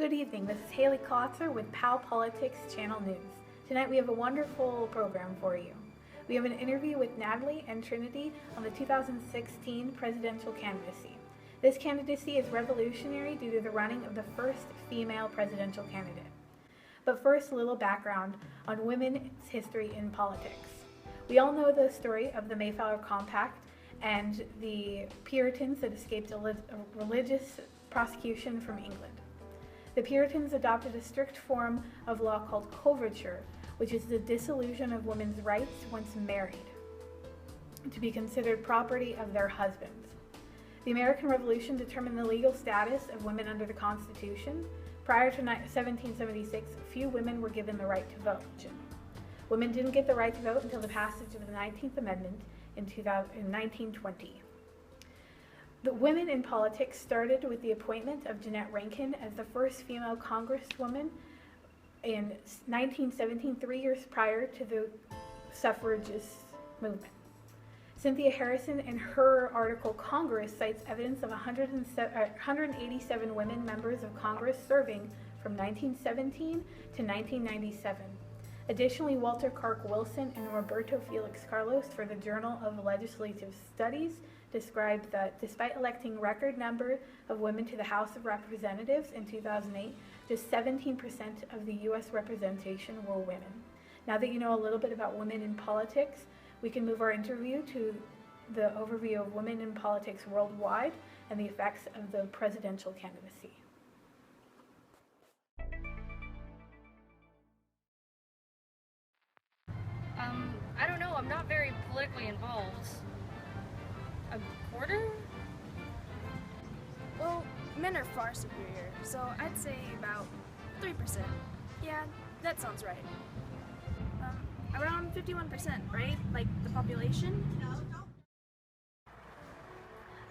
Good evening, this is Haley Klotzer with POW Politics Channel News. Tonight we have a wonderful program for you. We have an interview with Natalie and Trinity on the 2016 presidential candidacy. This candidacy is revolutionary due to the running of the first female presidential candidate. But first, a little background on women's history in politics. We all know the story of the Mayflower Compact and the Puritans that escaped a religious prosecution from England. The Puritans adopted a strict form of law called coverture, which is the dissolution of women's rights once married, to be considered property of their husbands. The American Revolution determined the legal status of women under the Constitution. Prior to 1776, few women were given the right to vote. Women didn't get the right to vote until the passage of the 19th Amendment in 1920. The women in politics started with the appointment of Jeannette Rankin as the first female congresswoman in 1917, 3 years prior to the suffragist movement. Cynthia Harrison, in her article Congress, cites evidence of 187 women members of Congress serving from 1917 to 1997. Additionally, Walter Clark Wilson and Roberto Felix Carlos for the Journal of Legislative Studies described that despite electing record number of women to the House of Representatives in 2008, just 17% of the U.S. representation were women. Now that you know a little bit about women in politics, we can move our interview to the overview of women in politics worldwide and the effects of the presidential candidacy. I don't know, I'm not very politically involved. A quarter? Well, men are far superior, so I'd say about 3%. Yeah, that sounds right. Around 51%, right? Like the population?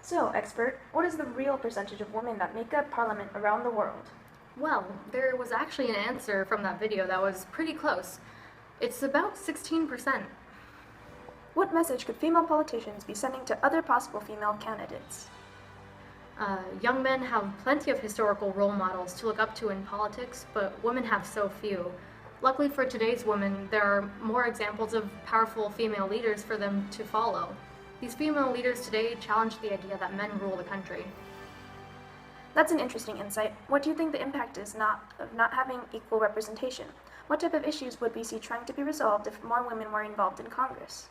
So, expert, what is the real percentage of women that make up parliament around the world? Well, there was actually an answer from that video that was pretty close. It's about 16%. What message could female politicians be sending to other possible female candidates? Young men have plenty of historical role models to look up to in politics, but women have so few. Luckily for today's women, there are more examples of powerful female leaders for them to follow. These female leaders today challenge the idea that men rule the country. That's an interesting insight. What do you think the impact is of not having equal representation? What type of issues would we see trying to be resolved if more women were involved in Congress?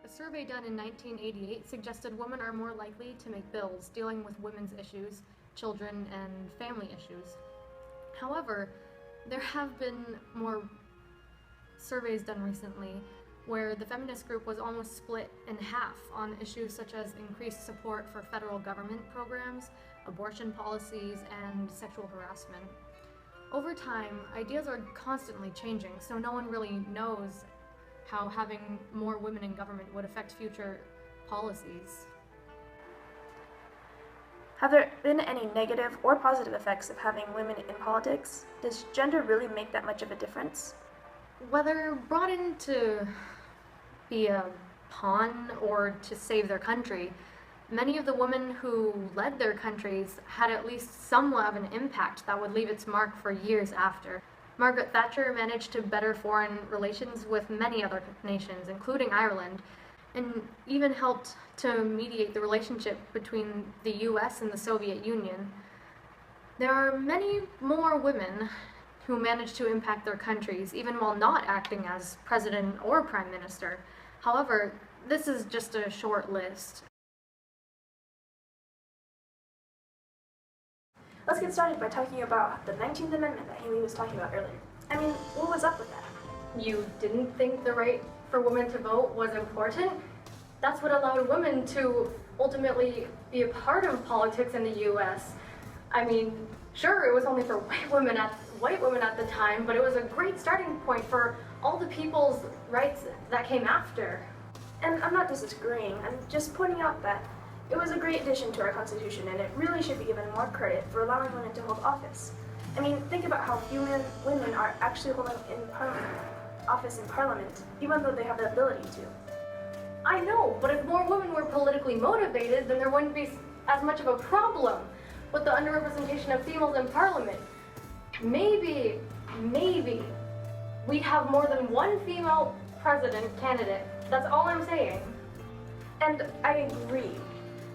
A survey done in 1988 suggested women are more likely to make bills dealing with women's issues, children, and family issues. However, there have been more surveys done recently where the feminist group was almost split in half on issues such as increased support for federal government programs, abortion policies, and sexual harassment. Over time, ideas are constantly changing, so no one really knows how having more women in government would affect future policies. Have there been any negative or positive effects of having women in politics? Does gender really make that much of a difference? Whether brought in to be a pawn or to save their country, many of the women who led their countries had at least somewhat of an impact that would leave its mark for years after. Margaret Thatcher managed to better foreign relations with many other nations, including Ireland, and even helped to mediate the relationship between the US and the Soviet Union. There are many more women who managed to impact their countries, even while not acting as president or prime minister. However, this is just a short list. Let's get started by talking about the 19th Amendment that Haley was talking about earlier. I mean, what was up with that? You didn't think the right for women to vote was important? That's what allowed women to ultimately be a part of politics in the US. I mean, sure, it was only for white women at the time, but it was a great starting point for all the people's rights that came after. And I'm not disagreeing, I'm just pointing out that it was a great addition to our Constitution, and it really should be given more credit for allowing women to hold office. I mean, think about how few women are actually holding office in Parliament, even though they have the ability to. I know, but if more women were politically motivated, then there wouldn't be as much of a problem. with the underrepresentation of females in parliament. Maybe we'd have more than one female president candidate. That's all I'm saying. And I agree.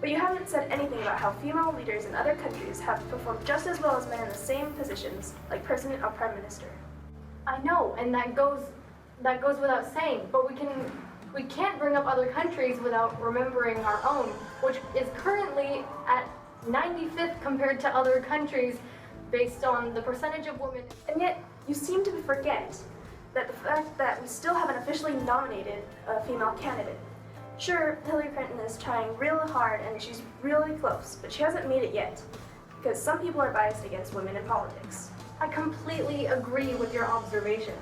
But you haven't said anything about how female leaders in other countries have performed just as well as men in the same positions, like president or prime minister. I know, and that goes without saying, but we can't bring up other countries without remembering our own, which is currently at 95th compared to other countries based on the percentage of women. And yet, you seem to forget that the fact that we still haven't officially nominated a female candidate. Sure, Hillary Clinton is trying real hard and she's really close, but she hasn't made it yet, because some people are biased against women in politics. I completely agree with your observations.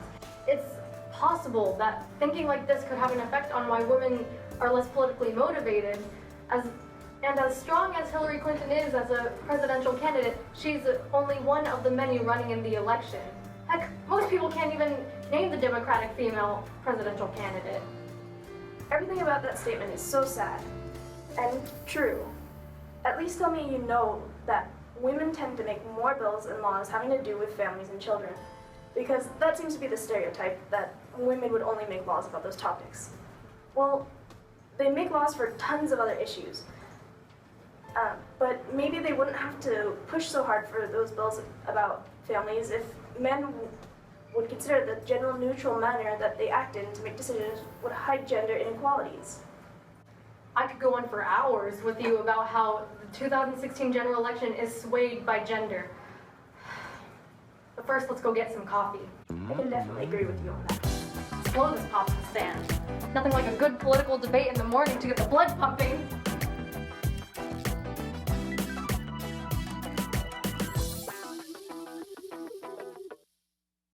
It's possible that thinking like this could have an effect on why women are less politically motivated. As strong as Hillary Clinton is as a presidential candidate, she's only one of the many running in the election. Heck, most people can't even name the Democratic female presidential candidate. Everything about that statement is so sad and true. At least tell me you know that women tend to make more bills and laws having to do with families and children, because that seems to be the stereotype that women would only make laws about those topics. Well, they make laws for tons of other issues, but maybe they wouldn't have to push so hard for those bills about families if men would consider the general neutral manner that they act in to make decisions would hide gender inequalities. I could go on for hours with you about how the 2016 general election is swayed by gender. But first, let's go get some coffee. I can definitely agree with you on that. Slow this pop stand. Nothing like a good political debate in the morning to get the blood pumping.